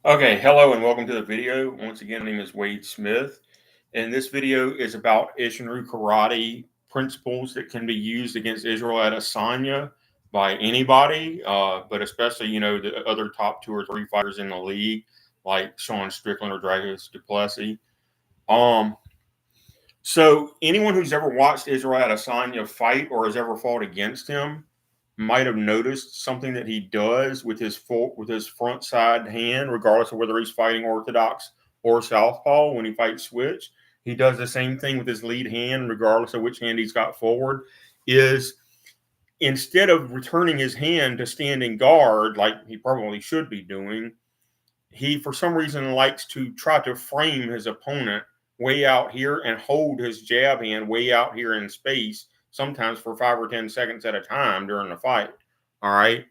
Okay, hello and welcome to the video. Once again, my name is Wade Smith, and this video is about Isshinryu Karate principles that can be used against Israel Adesanya by anybody, but especially, the other top 2 or 3 fighters in the league, like Sean Strickland or Dragos Duplessis. Um, so anyone who's ever watched Israel Adesanya fight or has ever fought against him might have noticed something that he does with his front side hand, regardless of whether he's fighting orthodox or southpaw. When he fights switch, he does the same thing with his lead hand, regardless of which hand he's got forward. Is instead of returning his hand to standing guard like he probably should be doing, he for some reason likes to try to frame his opponent way out here and hold his jab hand way out here in space, sometimes for 5 or 10 seconds at a time during the fight. All right.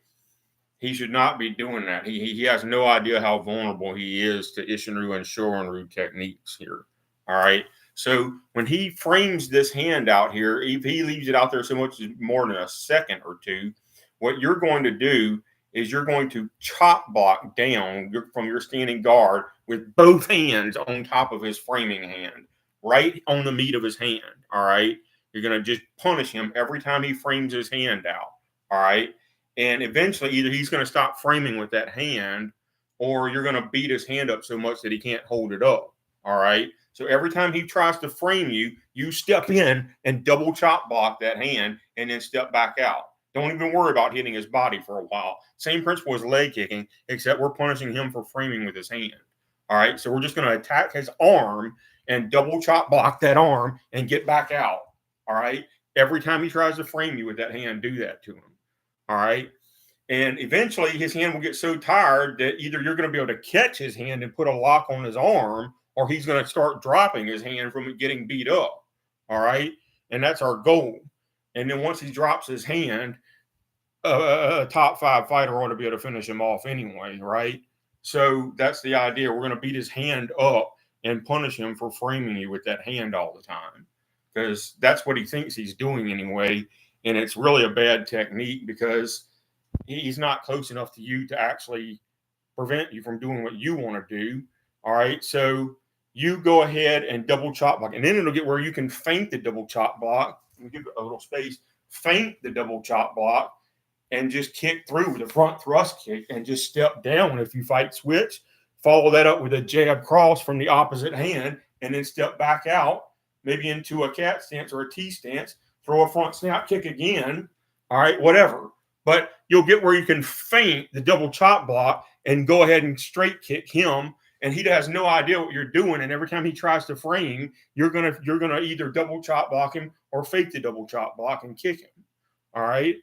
He should not be doing that. He has no idea how vulnerable he is to Isshinryu and Shorinryu techniques here. All right. So when he frames this hand out here, if he leaves it out there so much more than a second or two, what you're going to do is you're going to chop block down from your standing guard with both hands on top of his framing hand, right on the meat of his hand. All right. You're going to just punish him every time he frames his hand out. All right. And eventually, either he's going to stop framing with that hand, or you're going to beat his hand up so much that he can't hold it up. All right. So every time he tries to frame you, you step in and double chop block that hand and then step back out. Don't even worry about hitting his body for a while. Same principle as leg kicking, except we're punishing him for framing with his hand. All right. So we're just going to attack his arm and double chop block that arm and get back out. All right. Every time he tries to frame you with that hand, do that to him. All right. And eventually his hand will get so tired that either you're going to be able to catch his hand and put a lock on his arm, or he's going to start dropping his hand from it getting beat up. All right. And that's our goal. And then once he drops his hand, a top 5 fighter ought to be able to finish him off anyway. Right. So that's the idea. We're going to beat his hand up and punish him for framing you with that hand all the time, because that's what he thinks he's doing anyway. And it's really a bad technique because he's not close enough to you to actually prevent you from doing what you want to do. All right. So you go ahead and double chop block. And then it'll get where you can feint the double chop block. Give it a little space, feint the double chop block, and just kick through with a front thrust kick and just step down if you fight switch. Follow that up with a jab cross from the opposite hand, and then step back out, maybe into a cat stance or a T stance. Throw a front snap kick again. All right, whatever. But you'll get where you can feint the double chop block and go ahead and straight kick him, and he has no idea what you're doing. And every time he tries to frame, you're gonna either double chop block him or fake the double chop block and kick him. All right,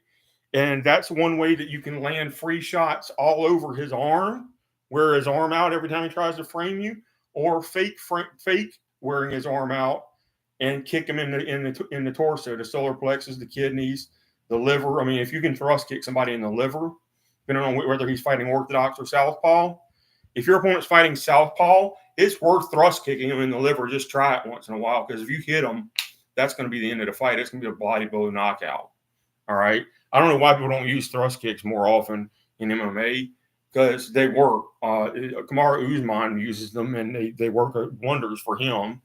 and that's one way that you can land free shots all over his arm, wear his arm out every time he tries to frame you, or fake wearing his arm out and kick him in the torso, the solar plexus, the kidneys, the liver. I mean, if you can thrust kick somebody in the liver, depending on whether he's fighting orthodox or southpaw, if your opponent's fighting southpaw, it's worth thrust kicking him in the liver. Just try it once in a while, because if you hit him, that's going to be the end of the fight. It's going to be a body blow knockout. All right. I don't know why people don't use thrust kicks more often in MMA, because they work. Kamaru Usman uses them, and they work wonders for him.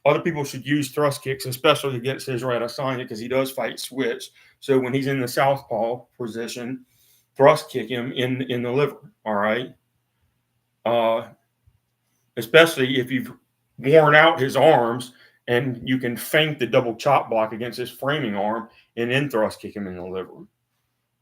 Other people should use thrust kicks, especially against Israel Adesanya, because he does fight switch. So when he's in the southpaw position, thrust kick him in the liver. All right. Especially if you've worn out his arms and you can feint the double chop block against his framing arm and then thrust kick him in the liver.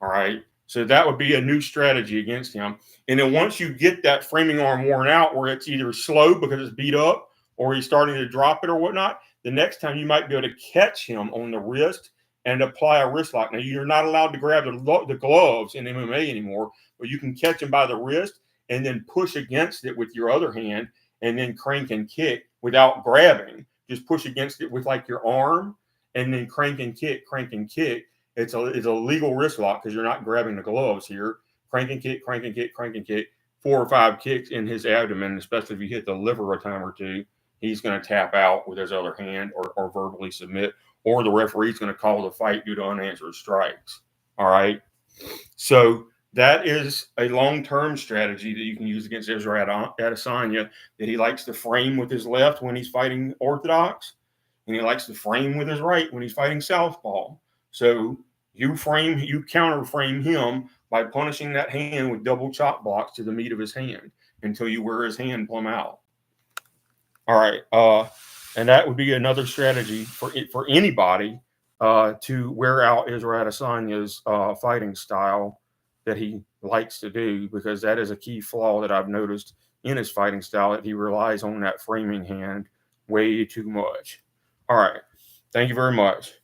All right. So that would be a new strategy against him. And then once you get that framing arm worn out, where it's either slow because it's beat up or he's starting to drop it or whatnot, the next time you might be able to catch him on the wrist and apply a wrist lock. Now, you're not allowed to grab the gloves in MMA anymore, but you can catch him by the wrist and then push against it with your other hand and then crank and kick without grabbing. Just push against it with like your arm and then crank and kick, crank and kick. It's a legal wrist lock because you're not grabbing the gloves here. Crank and kick, crank and kick, crank and kick. 4 or 5 kicks in his abdomen, especially if you hit the liver a time or two, he's going to tap out with his other hand or verbally submit, or the referee's going to call the fight due to unanswered strikes. All right. So That is a long-term strategy that you can use against Israel Adesanya, that he likes to frame with his left when he's fighting orthodox, and he likes to frame with his right when he's fighting southpaw. So you counter frame him by punishing that hand with double chop blocks to the meat of his hand until you wear his hand plumb out. All right, and that would be another strategy for anybody to wear out Israel Adesanya's fighting style that he likes to do, because that is a key flaw that I've noticed in his fighting style, that he relies on that framing hand way too much. All right, thank you very much.